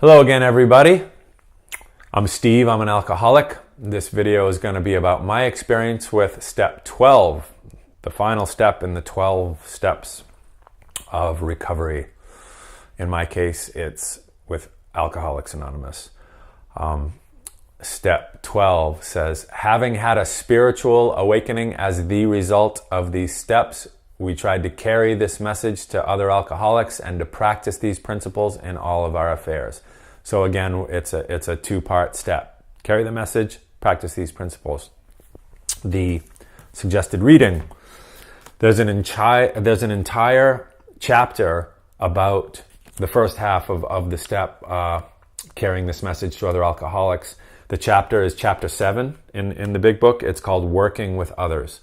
Hello again, everybody. I'm Steve. I'm an alcoholic. This video is going to be about my experience with step 12, the final step in the 12 steps of recovery. In my case, it's with Alcoholics Anonymous. Step 12 says, having had a spiritual awakening as the result of these steps, we tried to carry this message to other alcoholics and to practice these principles in all of our affairs. So again, it's a two-part step. Carry the message, practice these principles. The suggested reading. There's an entire chapter about the first half of the step, carrying this message to other alcoholics. The chapter is chapter 7 in the big book. It's called Working with Others.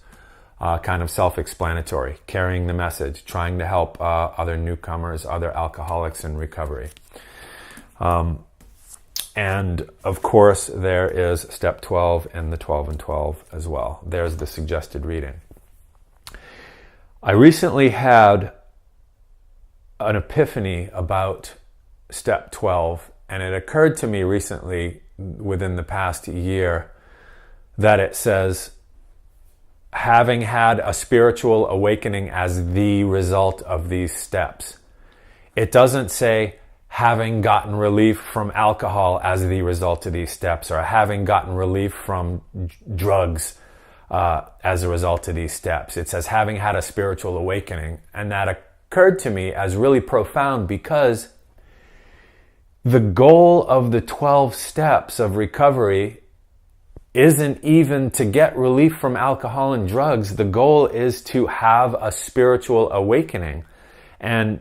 Kind of self-explanatory, carrying the message, trying to help other newcomers, other alcoholics in recovery. And of course, there is step 12 and the 12 and 12 as well. There's the suggested reading. I recently had an epiphany about step 12, and it occurred to me recently, within the past year, that it says, having had a spiritual awakening as the result of these steps. It doesn't say having gotten relief from alcohol as the result of these steps, or having gotten relief from drugs as a result of these steps. It says having had a spiritual awakening. And that occurred to me as really profound because the goal of the 12 steps of recovery isn't even to get relief from alcohol and drugs. The goal is to have a spiritual awakening. And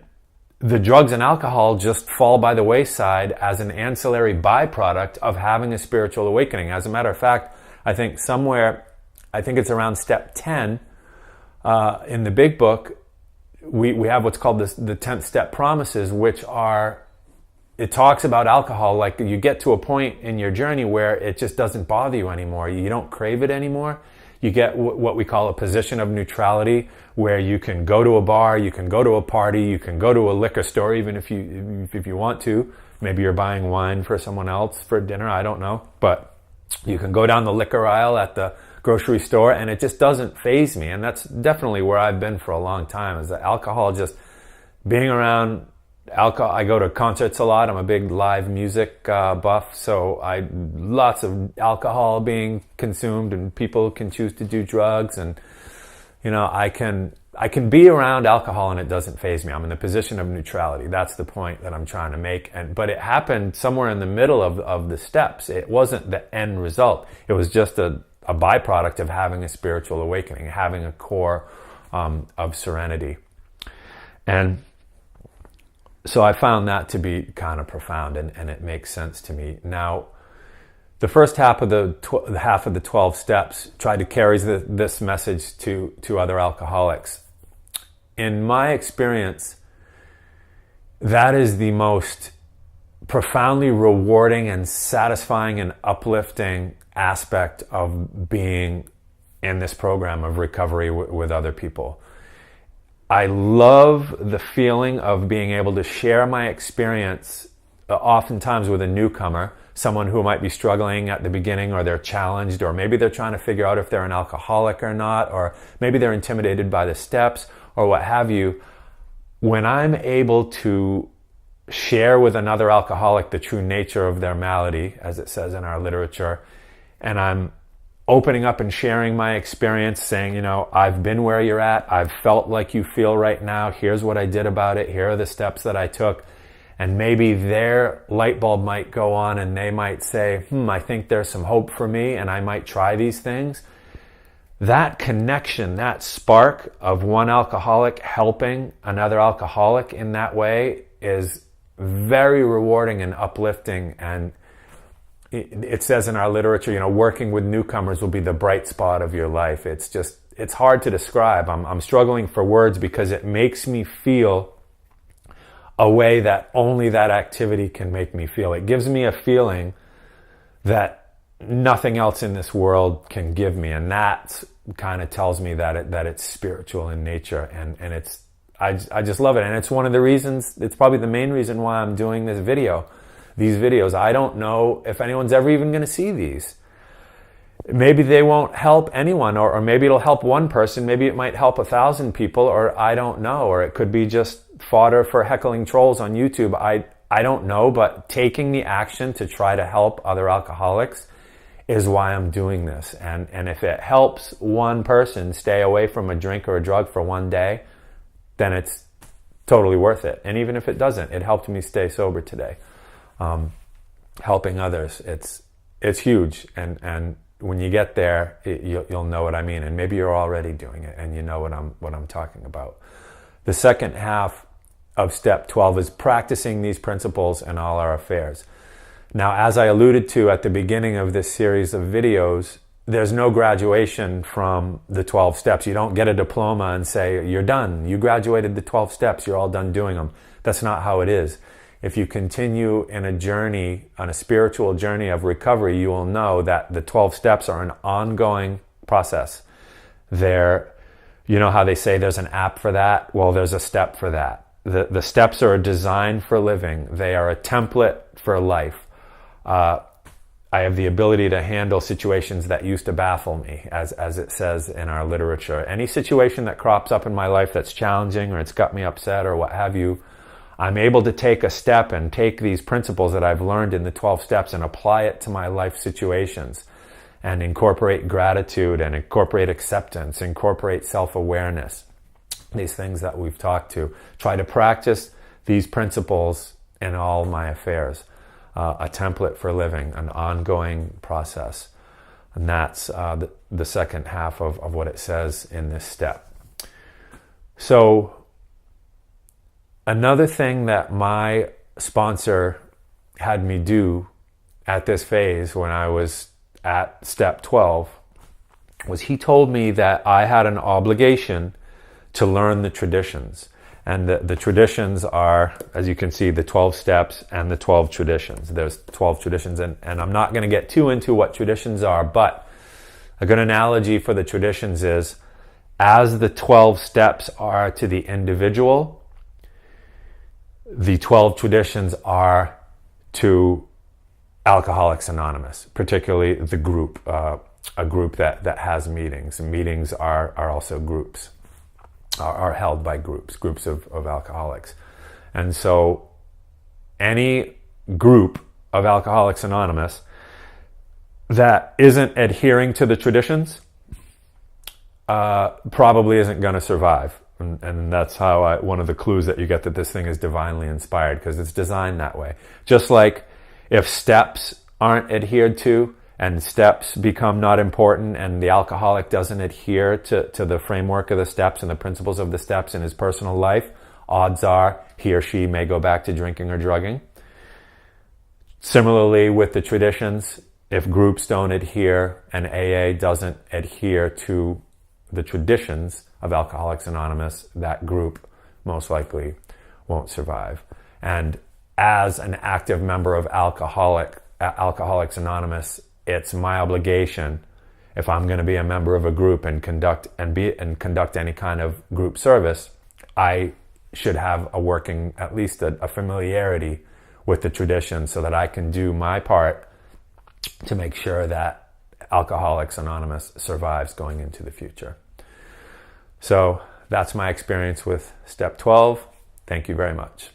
the drugs and alcohol just fall by the wayside as an ancillary byproduct of having a spiritual awakening. As a matter of fact, I think it's around step 10 in the big book, we have what's called the 10th step promises, which are, it talks about alcohol like you get to a point in your journey where it just doesn't bother you anymore. You don't crave it anymore. You get what we call a position of neutrality, where you can go to a bar, you can go to a party, you can go to a liquor store, even if you want to. Maybe you're buying wine for someone else for dinner, I don't know. But you can go down the liquor aisle at the grocery store, and it just doesn't faze me. And that's definitely where I've been for a long time, is that alcohol, just being around alcohol. I go to concerts a lot. I'm a big live music buff, so lots of alcohol being consumed, and people can choose to do drugs, and I can be around alcohol and it doesn't faze me. I'm in the position of neutrality. That's the point that I'm trying to make. But it happened somewhere in the middle of the steps. It wasn't the end result. It was just a byproduct of having a spiritual awakening, having a core of serenity. And so I found that to be kind of profound, and it makes sense to me. Now, the first half of the 12 steps tried to carry this message to other alcoholics. In my experience, that is the most profoundly rewarding and satisfying and uplifting aspect of being in this program of recovery with other people. I love the feeling of being able to share my experience, oftentimes with a newcomer, someone who might be struggling at the beginning, or they're challenged, or maybe they're trying to figure out if they're an alcoholic or not, or maybe they're intimidated by the steps, or what have you. When I'm able to share with another alcoholic the true nature of their malady, as it says in our literature, and I'm opening up and sharing my experience, saying, I've been where you're at. I've felt like you feel right now. Here's what I did about it. Here are the steps that I took. And maybe their light bulb might go on, and they might say, I think there's some hope for me, and I might try these things. That connection, that spark of one alcoholic helping another alcoholic in that way is very rewarding and uplifting. And it says in our literature, working with newcomers will be the bright spot of your life. It's hard to describe. I'm struggling for words because it makes me feel a way that only that activity can make me feel. It gives me a feeling that nothing else in this world can give me, and that kind of tells me that it's spiritual in nature, and I just love it. And it's one of the reasons, it's probably the main reason why I'm doing this video. these videos. I don't know if anyone's ever even going to see these. Maybe they won't help anyone, or maybe it'll help one person. Maybe it might help 1,000 people, or I don't know. Or it could be just fodder for heckling trolls on YouTube. I don't know, but taking the action to try to help other alcoholics is why I'm doing this. And if it helps one person stay away from a drink or a drug for one day, then it's totally worth it. And even if it doesn't, it helped me stay sober today. Helping others, it's huge. And when you get there, you'll know what I mean. And maybe you're already doing it and you know what I'm talking about. The second half of step 12 is practicing these principles in all our affairs. Now, as I alluded to at the beginning of this series of videos, there's no graduation from the 12 steps. You don't get a diploma and say, you're done. You graduated the 12 steps. You're all done doing them. That's not how it is. If you continue in a journey, on a spiritual journey of recovery, you will know that the 12 steps are an ongoing process. You know how they say there's an app for that? Well, there's a step for that. The steps are a design for living. They are a template for life. I have the ability to handle situations that used to baffle me, as it says in our literature. Any situation that crops up in my life that's challenging, or it's got me upset, or what have you, I'm able to take a step and take these principles that I've learned in the 12 steps and apply it to my life situations, and incorporate gratitude, and incorporate acceptance, incorporate self-awareness. These things that we've talked to. Try to practice these principles in all my affairs. A template for living, an ongoing process. And that's the second half of what it says in this step. So another thing that my sponsor had me do at this phase when I was at step 12 was he told me that I had an obligation to learn the traditions. And the traditions are, as you can see, the 12 steps and the 12 traditions. There's 12 traditions, and I'm not going to get too into what traditions are, but a good analogy for the traditions is, as the 12 steps are to the individual, the 12 traditions are to Alcoholics Anonymous, particularly the group, a group that has meetings. And meetings are also groups. Are held by groups of alcoholics. And so any group of Alcoholics Anonymous that isn't adhering to the traditions probably isn't going to survive. And that's how one of the clues that you get that this thing is divinely inspired, because it's designed that way. Just like if steps aren't adhered to, and steps become not important, and the alcoholic doesn't adhere to the framework of the steps and the principles of the steps in his personal life, odds are he or she may go back to drinking or drugging. Similarly with the traditions, if groups don't adhere and AA doesn't adhere to the traditions of Alcoholics Anonymous, that group most likely won't survive. And as an active member of Alcoholics Anonymous, it's my obligation, if I'm going to be a member of a group and conduct any kind of group service, I should have at least a familiarity with the tradition, so that I can do my part to make sure that Alcoholics Anonymous survives going into the future. So that's my experience with step 12. Thank you very much.